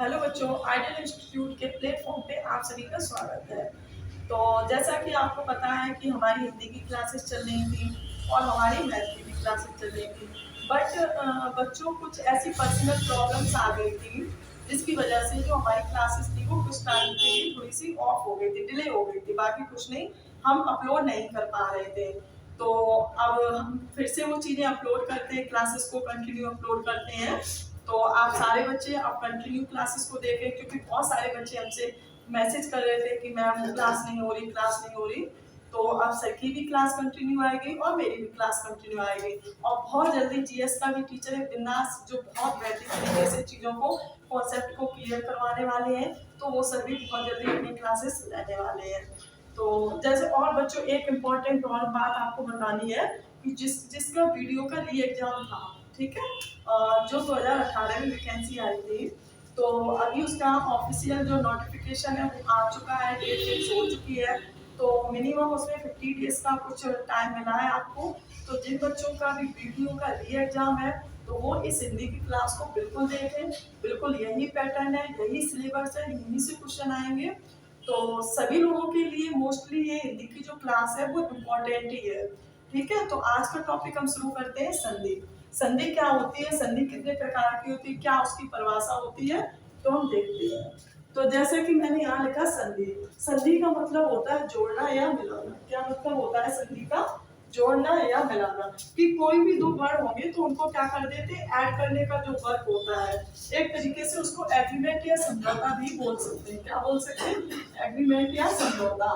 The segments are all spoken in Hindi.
हेलो बच्चों, आइडियल इंस्टीट्यूट के प्लेटफॉर्म पे आप सभी का स्वागत है। तो जैसा कि आपको पता है कि हमारी हिंदी की क्लासेस चल रही थी और हमारी मैथ की भी क्लासेस चल रही थी, बट बच्चों कुछ ऐसी पर्सनल प्रॉब्लम्स आ गई थी जिसकी वजह से जो हमारी क्लासेस थी वो कुछ टाइम के लिए थोड़ी सी ऑफ हो गई थी, डिले हो गई थी। बाकी कुछ नहीं, हम अपलोड नहीं कर पा रहे थे। तो अब हम फिर से वो चीज़ें अपलोड करते हैं, क्लासेस को कंटिन्यू अपलोड करते हैं। तो आप सारे बच्चे अब कंटिन्यू क्लासेस को देखें, क्योंकि बहुत सारे बच्चे हमसे मैसेज कर रहे थे कि मैम क्लास नहीं हो रही, क्लास नहीं हो रही। तो अब सर की भी क्लास कंटिन्यू आएगी और मेरी भी क्लास कंटिन्यू आएगी। और बहुत जल्दी जीएस का भी टीचर है बिंदास, जो बहुत बेहतरीन तरीके से चीज़ों को, कॉन्सेप्ट को क्लियर करवाने वाले हैं। तो वो सर भी बहुत जल्दी अपनी क्लासेस लेने वाले हैं। तो जैसे और बच्चों, एक इम्पॉर्टेंट और बात आपको बतानी है कि जिसका वीडियो का री एग्जाम था, ठीक है, जो 2018 में वैकेंसी आई थी, तो अभी उसका ऑफिशियल जो नोटिफिकेशन है वो आ चुका है, डेट फिक्स हो चुकी है। तो मिनिमम उसमें 50 डेज का कुछ टाइम मिला है आपको। तो जिन बच्चों का भी वीडियो का री एग्जाम है, तो वो इस हिंदी की क्लास को बिल्कुल देखें। बिल्कुल यही पैटर्न है, यही सिलेबस है, यहीं से क्वेश्चन आएंगे। तो सभी लोगों के लिए मोस्टली ये हिंदी की जो क्लास है वो इम्पोर्टेंट ही है। ठीक है, तो आज का टॉपिक हम शुरू करते हैं संधि। संधि क्या होती है, संधि कितने प्रकार की होती है, क्या उसकी परिभाषा होती है, तो हम देखते हैं। तो जैसे कि मैंने यहाँ लिखा संधि। संधि का मतलब होता है जोड़ना या मिलाना। क्या मतलब होता है संधि का? जोड़ना या मिलाना। कि कोई भी दो वर्ड होंगे तो उनको क्या कर देते हैं, ऐड करने का जो वर्क होता है, एक तरीके से उसको एग्रीमेंट या समझौता भी बोल सकते हैं। क्या बोल सकते हैं? एग्रीमेंट या समझौता।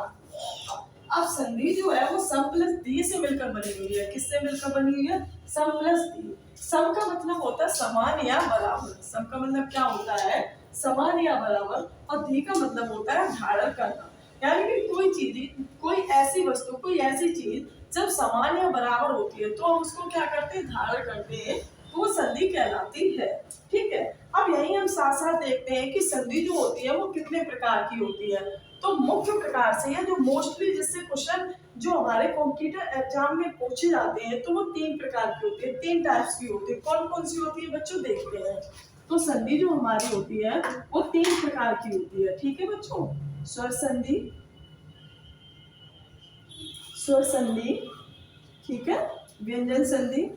अब संधि जो है वो सम प्लस दी से मिलकर बनी हुई है। किससे मिलकर बनी हुई है? सम प्लस दी। सम का मतलब होता है समान या बराबर। सम का मतलब क्या होता है? समान या बराबर। और दी का मतलब होता है धारण करना। यानी कि कोई चीज, कोई ऐसी वस्तु, कोई ऐसी चीज जब समान या बराबर होती है तो हम उसको क्या करते हैं, धारण करते हैं। तो वो संधि कहलाती है। ठीक है, अब यही हम साथ साथ देखते हैं कि संधि जो होती है वो कितने प्रकार की होती है। तो मुख्य प्रकार से, या जो मोस्टली जिससे क्वेश्चन जो हमारे कॉम्पिटिटिव एग्जाम में पूछे जाते हैं, तो वो तीन प्रकार की होती है, तीन टाइप्स की होती है। कौन कौन सी होती है बच्चों, देखते हैं। तो संधि जो हमारी होती है वो तीन प्रकार की होती है। ठीक है बच्चों, स्वर संधि, स्वर संधि, ठीक है, व्यंजन संधि,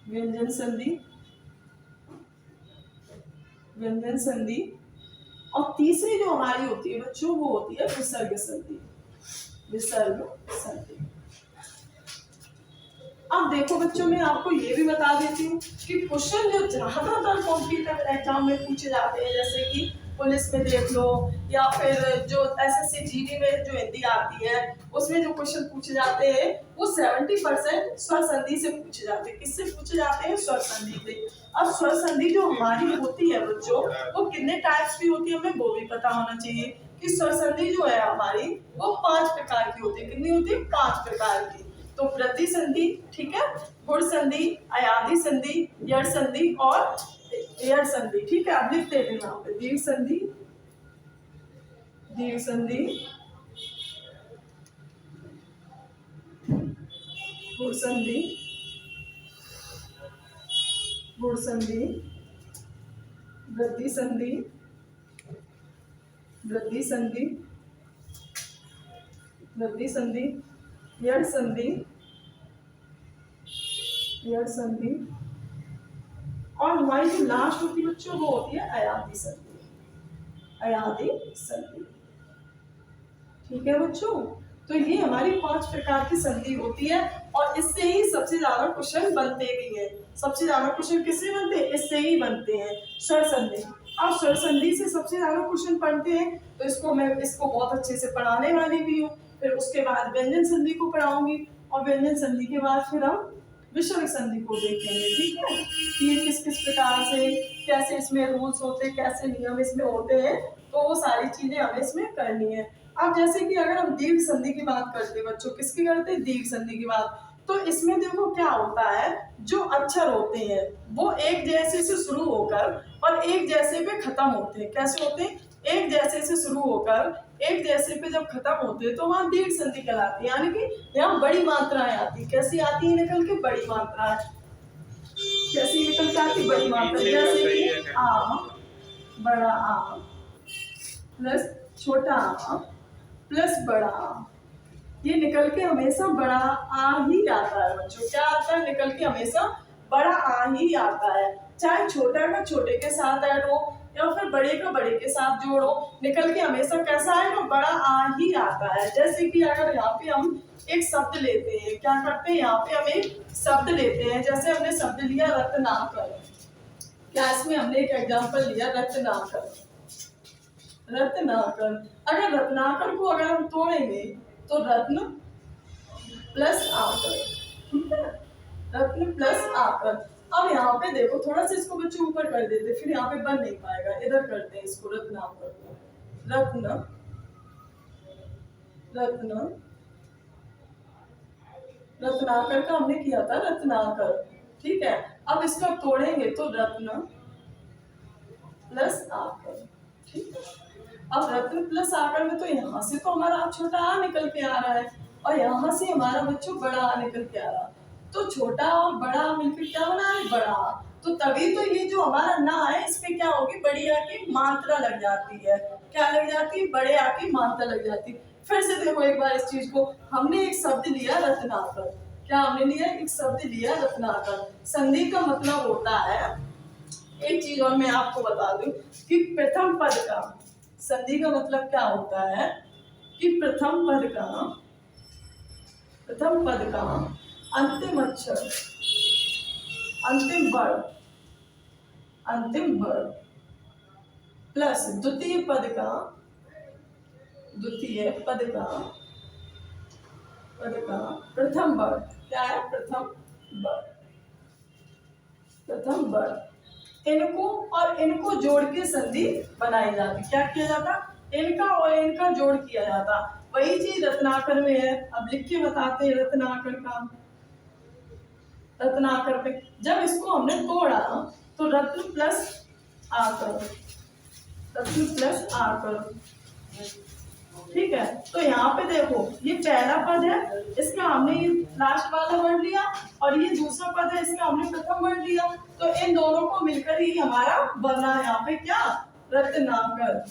व्यंजन संधि, व्यंजन संधि, और तीसरी जो हमारी होती है बच्चों वो होती है विसर्ग संधि। विसर्ग संधि। अब देखो बच्चों, मैं आपको ये भी बता देती हूँ कि क्वेश्चन जो ज्यादातर कॉम्पिटिटिव एग्जाम में पूछे जाते हैं, जैसे कि पुलिस में देख लो, या फिर जो एसएससी जीडी में जो हिंदी आती है उसमें जो क्वेश्चन पूछे जाते हैं वो 70% स्वर संधि से पूछे जाते हैं। किससे पूछे जाते हैं? स्वर संधि से। अब स्वर संधि जो हमारी होती है बच्चों, वो कितने टाइप्स की होती है हमें वो भी पता होना चाहिए। कि स्वर संधि जो है हमारी वो 5 प्रकार की होती है। कितनी होती है? 5 प्रकार की। तो वृद्धि संधि, ठीक है, गुण संधि, अयाधि संधि, यड़ संधि और यड़ संधि। ठीक है, आप लिखते हैं यहाँ पे दीर्घ संधि, दीर्घ संधि, गुण संधि, गुण संधि, वृद्धि संधि, वृद्धि संधि, वृद्धि संधि, यड़ संधि, यड़ संधि, और हमारी जो लास्ट होती है बच्चों वो होती है अयाधि संधि, अयाधि संधि। ठीक है बच्चों, तो ये हमारी 5 प्रकार की संधि होती है और इससे ही सबसे ज्यादा क्वेश्चन बनते भी हैं। सबसे ज्यादा क्वेश्चन किससे बनते हैं? इससे ही बनते हैं, स्वर संधि। अब स्वर संधि से सबसे ज्यादा क्वेश्चन पढ़ते हैं, तो इसको बहुत अच्छे से पढ़ाने वाली भी हूँ। फिर उसके बाद व्यंजन संधि को पढ़ाऊंगी, और व्यंजन संधि के बाद फिर हम विसर्ग संधि को देखेंगे। ठीक है, कि ये किस किस प्रकार से, कैसे इसमें रूल्स होते हैं, कैसे नियम इसमें होते हैं, तो वो सारी चीजें हमें इसमें करनी है। अब जैसे कि अगर हम दीर्घ संधि की बात करते हैं बच्चों, किसकी करते हैं? दीर्घ संधि की बात। तो इसमें देखो क्या होता है, जो अक्षर होते हैं वो एक जैसे से शुरू होकर और एक जैसे पे खत्म होते हैं। कैसे होते हैं? एक जैसे से शुरू होकर एक जैसे पे जब खत्म होते हैं तो वहां दीर्घ संधि कहलाती है। यानी कि यहाँ बड़ी मात्राएं आती है। कैसी आती है निकल के? बड़ी मात्राएं। कैसी निकल के आती, बड़ी मात्रा, जैसे कि आ, बड़ा आ प्लस छोटा आ प्लस बड़ा आ, ये निकल के हमेशा बड़ा आ ही आता है बच्चों। क्या आता है, निकल के हमेशा बड़ा आ ही आता है। चाहे छोटा का छोटे के साथ ऐड हो या फिर बड़े का बड़े के साथ जोड़ो, निकल के हमेशा कैसा आएगा, बड़ा आ ही आता है। जैसे कि अगर यहाँ पे हम एक शब्द लेते हैं, क्या करते हैं, यहाँ पे हम एक शब्द लेते हैं। जैसे हमने शब्द लिया रत्नाकर, क्या इसमें हमने एक एग्जाम्पल लिया रत्नाकर। रत्नाकर, अगर रत्नाकर को अगर हम तोड़ेंगे तो रत्न प्लस आकर, ठीक है, रत्न प्लस आकर। अब यहाँ पे देखो, थोड़ा सा इसको बच्चे ऊपर कर देते, फिर यहाँ पे बन नहीं पाएगा, इधर करते हैं इसको रत्नाकर को, रत्न रत्न रत्नाकर का हमने किया था रत्नाकर, ठीक है। अब इसको तोड़ेंगे तो रत्न प्लस आकर, ठीक है। अब रत्न प्लस आकर में तो यहाँ से तो हमारा छोटा आ निकल के आ रहा है और यहाँ से हमारा बच्चों बड़ा आ निकल के आ रहा है, तो छोटा और बड़ा मिलकर क्या बना है, बड़ा। तो तभी तो ये जो हमारा ना है, इसमें क्या होगी, बड़ी आ की मात्रा लग जाती है। क्या लग जाती है, बड़े आ की मात्रा लग जाती है। फिर से देखो एक बार इस चीज को, हमने एक शब्द लिया रत्नाकर, क्या हमने लिया, एक शब्द लिया रत्नाकर। संधि का मतलब होता है, एक चीज और मैं आपको बता दूं कि प्रथम पद का, संधि का मतलब क्या होता है कि प्रथम पद का अंतिम अक्षर, अंतिम वर्ण प्लस द्वितीय पद का प्रथम वर्ण, क्या है, प्रथम वर्ण, इनको और इनको जोड़ के संधि बनाई जाती। क्या किया जाता, इनका और इनका जोड़ किया जाता। वही चीज रत्नाकर में है। अब लिख के बताते हैं रत्नाकर का। रत्नाकर पे जब इसको हमने तोड़ा तो रत्न प्लस आकर, ठीक है। तो यहाँ पे देखो, ये पहला पद है, इसका हमने ये लास्ट वाला वर्ड लिया, और ये दूसरा पद है, इसका हमने प्रथम वर्ड लिया। तो इन दोनों को मिलकर ही हमारा बना है यहाँ पे क्या, रत्नाकर।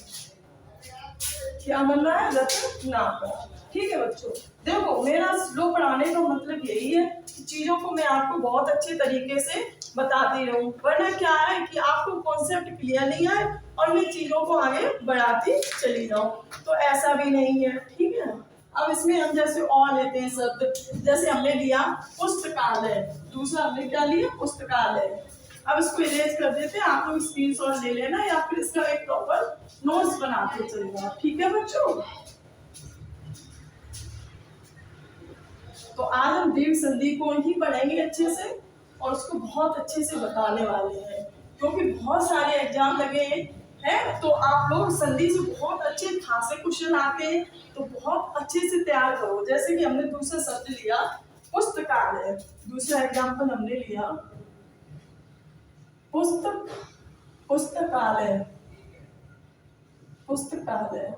क्या बन रहा है, रत्नाकर, ठीक है बच्चों। देखो मेरा स्लो पढ़ाने का मतलब यही है कि चीजों को मैं आपको बहुत अच्छे तरीके से बताती रहूं, वरना क्या है कि आपको कॉन्सेप्ट क्लियर नहीं है और मैं चीजों को आगे बढ़ाती चली जाऊं, तो ऐसा भी नहीं है, ठीक है। अब इसमें हम जैसे और लेते हैं शब्द, जैसे हमने लिया पुस्तकालय, दूसरा हमने क्या लिया, पुस्तकालय। अब इसको इरेज कर देते हैं, आप लोग स्क्रीनशॉट ले लेना या फिर इसका एक प्रॉपर नोट्स बनाते चलेगा, ठीक है बच्चों। तो आज हम दीर्घ संधि को ही पढ़ेंगे अच्छे से और उसको बहुत अच्छे से बताने वाले हैं, क्योंकि बहुत सारे एग्जाम लगे हैं। तो आप लोग संधि से बहुत अच्छे खासे क्वेश्चन आते हैं, तो बहुत अच्छे से तैयार करो। जैसे कि हमने दूसरा शब्द लिया पुस्तकालय, दूसरा एग्जाम्पल हमने लिया पुस्तकालय।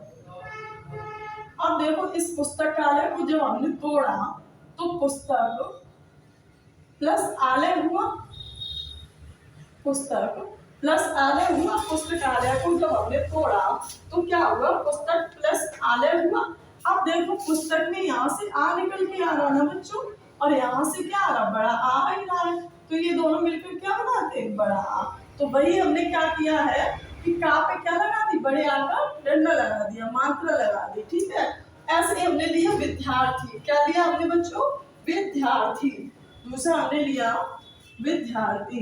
अब देखो इस पुस्तकालय को जब हमने तोड़ा तो पुस्तक प्लस आलय हुआ, पुस्तकालय को जब हमने तोड़ा तो क्या हुआ, पुस्तक प्लस आलय हुआ। अब देखो पुस्तक में यहाँ से आ निकल के आ रहा ना बच्चों, और यहाँ से क्या आ रहा, बड़ा आ ही रहा है, तो ये दोनों मिलकर क्या बनाते हैं, बड़ा आ। तो वही हमने क्या किया है कि का पे क्या लगा दी, बड़े आ का डंडा लगा दिया, मात्रा लगा दी, ठीक है। ऐसे हमने लिया विद्यार्थी, क्या लिया हमने बच्चों, विद्यार्थी। दूसरा हमने लिया विद्यार्थी,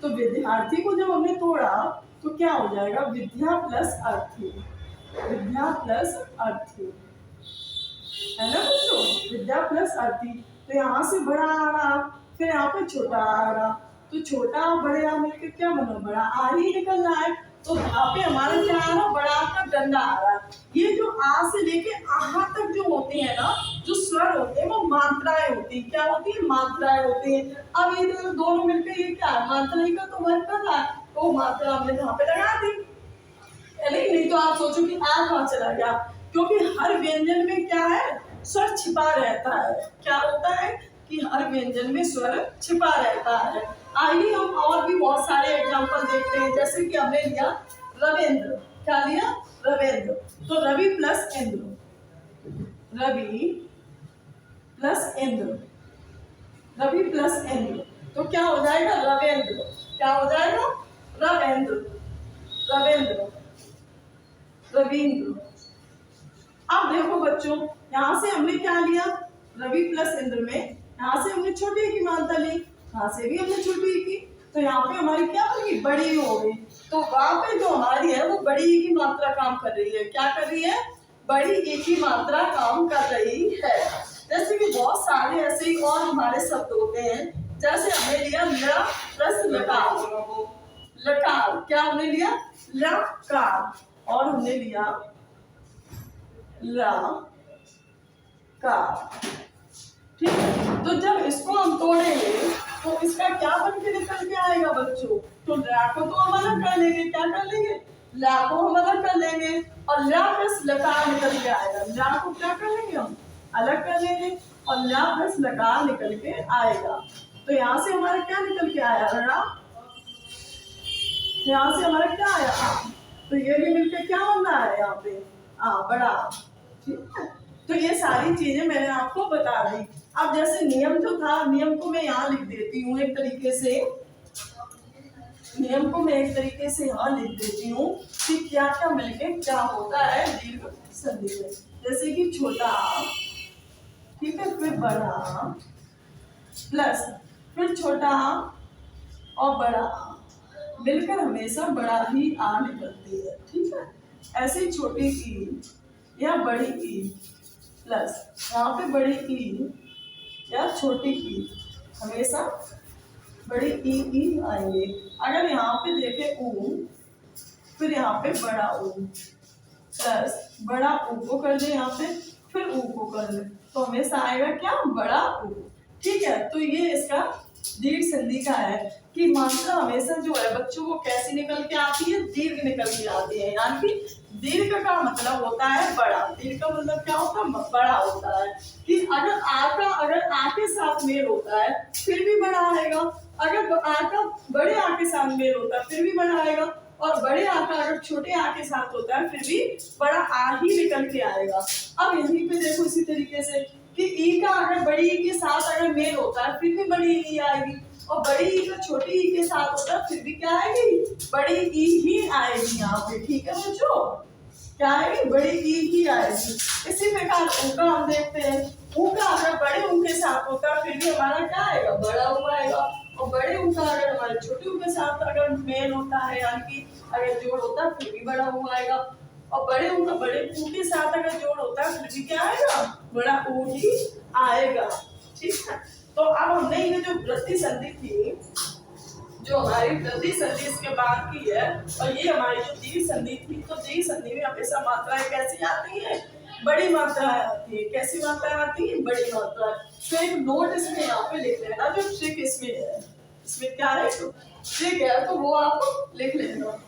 तो विद्यार्थी को जब हमने तोड़ा तो क्या हो जाएगा, विद्या प्लस अर्थी, है ना बच्चों, विद्या प्लस अर्थी। तो यहाँ से बड़ा आ रहा, फिर यहाँ पे छोटा आ रहा, तो छोटा और बड़े आ मिलकर क्या बना, बड़ा आ ही निकल रहा है। तो यहाँ पे हमारा क्या आ रहा, बड़ा का डंडा आ रहा है। ये जो आ से लेके आहा तक जो होते हैं ना, जो स्वर होते हैं वो मात्राएं होती है, क्या होती है, मात्राएं होती है। अब ये दोनों मिलकर ये क्या है, मात्रा ही का तो वर्क कर रहा है, तो मात्रा हमने यहाँ पे लगा दी। नहीं तो आप सोचो कि आ कहाँ चला गया, क्योंकि हर व्यंजन में क्या है, स्वर छिपा रहता है। क्या होता है कि हर व्यंजन में स्वर छिपा रहता है। आइए हम और भी बहुत सारे एग्जाम्पल देखते हैं। जैसे कि हमने लिया रविंद्र, क्या लिया, रविंद्र। तो Ravi plus Indra, Ravi plus Indra, Ravi plus Indra, तो क्या हो जाएगा, रविंद्र। क्या हो जाएगा, रविंद्र, रविंद्र, रविंद्र। अब देखो बच्चों, यहाँ से हमने क्या लिया, रवि प्लस इंद्र में यहाँ से हमने छोटी की मात्रा ली, यहाँ से भी हमने छोटी की, तो यहाँ पे हमारी क्या होगी, बड़ी हो गई। तो वहां पे जो हमारी है वो बड़ी ई की मात्रा काम कर रही है। क्या कर रही है, बड़ी ई की मात्रा काम कर रही है। जैसे कि बहुत सारे ऐसे ही और हमारे शब्द होते हैं। जैसे हमने लिया ल प्लस लकार, लकार, क्या हमने लिया, लकार, और हमने लिया ला का, ठीक है। तो जब इसको हम तोड़ेंगे तो इसका क्या बन के निकल के आएगा बच्चों, तो ला को तो हम अलग कर लेंगे, क्या कर लेंगे, ला को हम अलग कर लेंगे, और ला प्लस लकार निकल के आएगा। ला को क्या कर लेंगे, हम अलग कर लेंगे, और ला प्लस लकार निकल के आएगा। तो यहाँ से हमारा क्या निकल के आया, रा, यहाँ से हमारा क्या आया, आ। तो ये भी मिलकर क्या बन रहा है यहाँ पे, आ, बड़ा, ठीक है। तो ये सारी चीजें मैंने आपको बता दी। अब जैसे नियम जो था, नियम को मैं यहाँ लिख देती हूँ एक तरीके से, नियम को मैं एक तरीके से यहाँ लिख देती हूँ कि क्या क्या मिलके क्या होता है दीर्घ संधि में। जैसे कि छोटा, ठीक है, फिर बड़ा, प्लस फिर छोटा और बड़ा, मिलकर हमेशा बड़ा ही आ निकलती है, ठीक है। ऐसे ही छोटी ई या बड़ी ई प्लस यहाँ पे बड़ी ई या छोटी ई, हमेशा बड़ी ई आएंगे। अगर यहाँ पे देखें ऊ, फिर यहाँ पे बड़ा ऊ, प्लस बड़ा ऊ को कर दे यहाँ पे, फिर ऊ को कर दे, तो हमेशा आएगा क्या, बड़ा ऊ, ठीक है। तो ये इसका दीर्घ संधि का है कि मात्रा हमेशा जो है बच्चों को कैसी निकल के आती है, दीर्घ निकल के आती है। यानी कि दीर्घ का मतलब होता है बड़ा, दीर्घ का मतलब क्या होता है, बड़ा होता है। कि अगर आ के साथ मेल होता है फिर भी बड़ा आएगा, अगर आ का बड़े आ के साथ मेल होता है फिर भी बड़ा आएगा, और बड़े आ का अगर छोटे आ के साथ होता है फिर भी बड़ा आ ही निकल के आएगा। अब यहीं पे देखो इसी तरीके से कि ई का अगर बड़ी ई के साथ अगर मेल होता है फिर भी बड़ी ई आएगी, और बड़ी ई का छोटी ई के साथ होता है फिर भी क्या आएगी, बड़ी ई ही आएगी यहाँ पे, ठीक है बच्चों, क्या आएगी, बड़ी ई ही आएगी। इसी प्रकार ऊ का हम देखते हैं, ऊ का अगर बड़े ऊ के साथ होता है फिर भी हमारा क्या आएगा, बड़ा ऊ आएगा, और बड़े ऊ का अगर हमारे छोटे ऊ के साथ अगर मेल होता है यानी कि अगर जोड़ होता है फिर भी बड़ा ऊ आएगा, और बड़े ऊ का बड़े ऊ के साथ अगर जोड़ होता है फिर भी क्या आएगा, बड़ा ऊ ही आएगा, ठीक है। तो अब हमने ये जो वृद्धि संधि थी, जो हमारी वृद्धि संधि इसके बाद की है, और ये हमारी जो दीर्घ संधि थी, तो दीर्घ संधि में हमेशा मात्राएं कैसी आती है, बड़ी मात्राएं आती है। कैसी मात्राएं आती है, बड़ी मात्राएं। तो एक नोट इसमें यहाँ पे लिख लेना, जो ट्रिक इसमें है, इसमें क्या है, तो ट्रिक है, तो वो आप लिख लेना।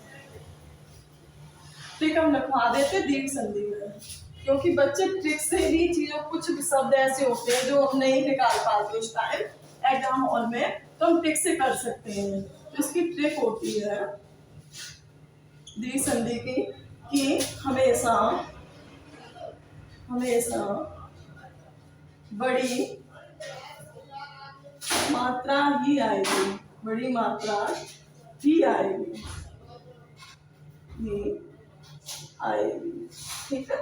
ट्रिक हम लिखवा देते दीर्घ संधि में, क्योंकि बच्चे ट्रिक से ही चीजों, कुछ शब्द ऐसे होते हैं जो हम नहीं निकाल पाते उस टाइम एग्जाम हॉल में, तो हम ट्रिक से कर सकते हैं। तो इसकी ट्रिक होती है दीर्घ संधि की कि हमेशा हमेशा बड़ी मात्रा ही आएगी, बड़ी मात्रा ही आएगी, ठीक है।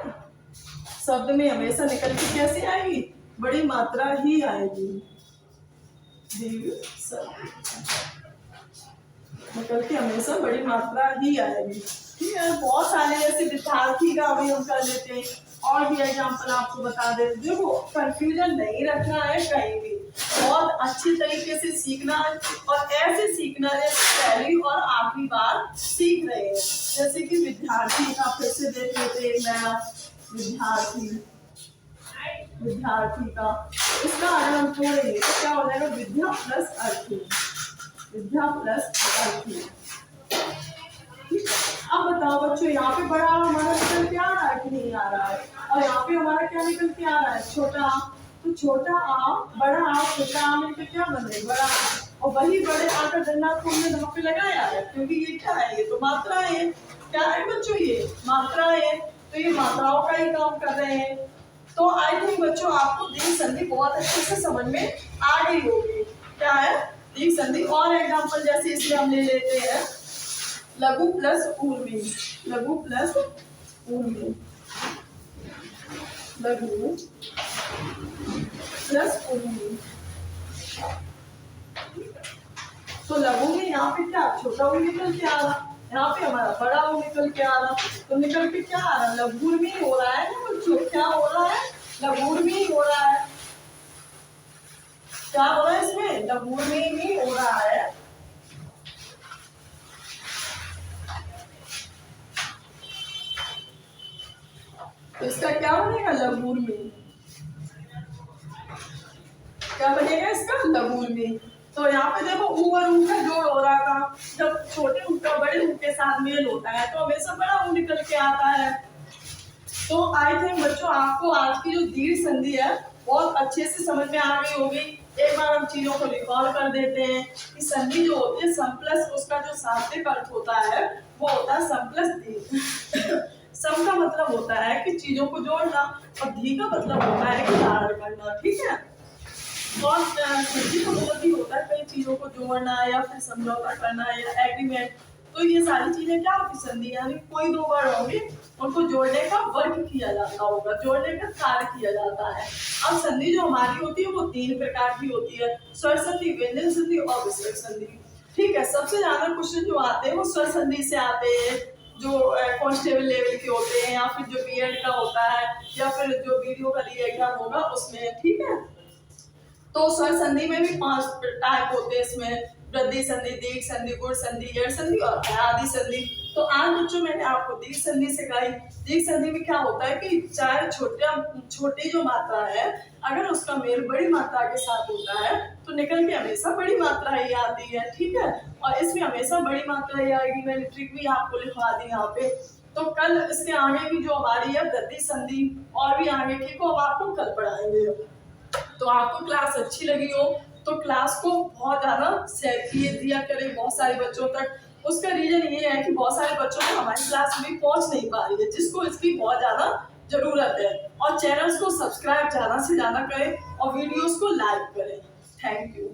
शब्द में हमेशा निकल के कैसे आएगी, बड़ी मात्रा ही आएगी, निकल के हमेशा बड़ी मात्रा ही आएगी, ठीक है। बहुत सारे ऐसे विद्यार्थी का भी हम कर लेते हैं, और भी एग्जाम्पल आपको बता देते। देखो कंफ्यूजन नहीं रखना है कहीं भी, बहुत अच्छी तरीके से सीखना है, और ऐसे सीखना है पहली और आखिरी बार सीख रहे हैं। जैसे कि विद्यार्थी का फिर से देख लेते हैं, नया विद्यार्थी का, इसका अगर हम छोड़ेंगे तो क्या हो जाएगा, विद्या प्लस अर्थी, विद्या प्लस अर्थी। अब बताओ बच्चों, यहाँ पे बड़ा हमारा निकल के आ रहा है कि नहीं आ रहा है, और यहाँ पे हमारा क्या निकल के आ रहा है, छोटा आ। तो छोटा आ, बड़ा आ, छोटा आ मिलकर क्या बन रहे, बड़ा आ। और वही बड़े आ का गणना को हमने वहां पे लगाया है, क्योंकि ये क्या है, ये तो मात्रा है। क्या है बच्चों, ये मात्रा है, तो ये मात्राओं का ही काम कर रहे हैं। तो आई थिंक बच्चों आपको दीर्घ संधि बहुत अच्छे से समझ में आ गई होगी। क्या है दीर्घ संधि। और एग्जांपल जैसे इसमें हम ले लेते हैं लघु प्लस ऊर्मी, लघु प्लस ऊर्मी, लघु प्लस ऊर्मी। तो लघु में यहाँ पे क्या छोटा ऊ निकल के आ रहा, यहाँ पे हमारा बड़ा ऊ निकल के आ रहा। तो निकल के क्या आ रहा, लघुर्मी हो रहा है ना बच्चों। क्या हो रहा है, लघुर्मी हो रहा है। क्या हो रहा है इसमें, लघुर्मी ही हो रहा है। तो इसका क्या बनेगा, लघुर्मी। क्या बनेगा इसका, लघुर्मी। तो यहाँ पे देखो ऊ और ऊ का जोड़ हो रहा था। जब छोटे ऊ का बड़े ऊ के साथ मेल होता है तो हमेशा बड़ा ऊ निकल के आता है। तो आई थिंक बच्चों आपको आज की जो दीर्घ संधि है बहुत अच्छे से समझ में आ गई होगी। एक बार हम चीजों को रिकॉल कर देते हैं कि संधि जो होती है सम प्लस उसका जो शाब्दिक अर्थ होता है वो होता है सम प्लस दीर्घ। सम का मतलब होता है कि चीजों को जोड़ना और धी का मतलब होता है कि धारण करना। ठीक है, और संधि का मतलब भी होता है कई चीजों को जोड़ना या फिर समझौता करना या एग्रीमेंट। तो ये सारी चीजें क्या होती संधि, यानी कोई दो वर्ड होंगे उनको जोड़ने का वर्क किया जाता होगा, जोड़ने का कार्य किया जाता है। अब संधि जो हमारी होती है वो 3 प्रकार की होती है, स्वर संधि, व्यंजन संधि और विसर्ग संधि। ठीक है, सबसे ज्यादा क्वेश्चन जो आते हैं वो स्वर संधि से आते हैं, जो कांस्टेबल लेवल के होते हैं या फिर जो बीएड का होता है या फिर जो वीडियो का एग्जाम होगा उसमें। ठीक है, तो स्वर संधि में भी 5 टाइप होते हैं इसमें, वृद्धि संधि, दीर्घ संधि, गुण संधि, यड़ संधि और आदि संधि। तो आज बच्चों मैंने आपको दीर्घ संधि सिखाई। दीर्घ संधि में क्या होता है कि चाहे छोटी जो मात्रा है अगर उसका मेल बड़ी मात्रा के साथ होता है तो निकल के हमेशा बड़ी मात्रा ही आती है। ठीक है, और इसमें हमेशा बड़ी मात्रा ही आएगी। मैंने ट्रिक भी आपको लिखवा दी यहाँ पे। तो कल इसके आगे की जो हमारी है वृद्धि संधि और भी आगे की को हम आपको कल पढ़ाएंगे। तो आपको क्लास अच्छी लगी हो तो क्लास को बहुत ज्यादा शेयर किए दिया करें बहुत सारे बच्चों तक। उसका रीजन ये है कि बहुत सारे बच्चों को हमारी क्लास में पहुंच नहीं पा रही है जिसको इसकी बहुत ज्यादा जरूरत है। और चैनल्स को सब्सक्राइब ज्यादा से ज्यादा करें और वीडियोस को लाइक करें। Thank you.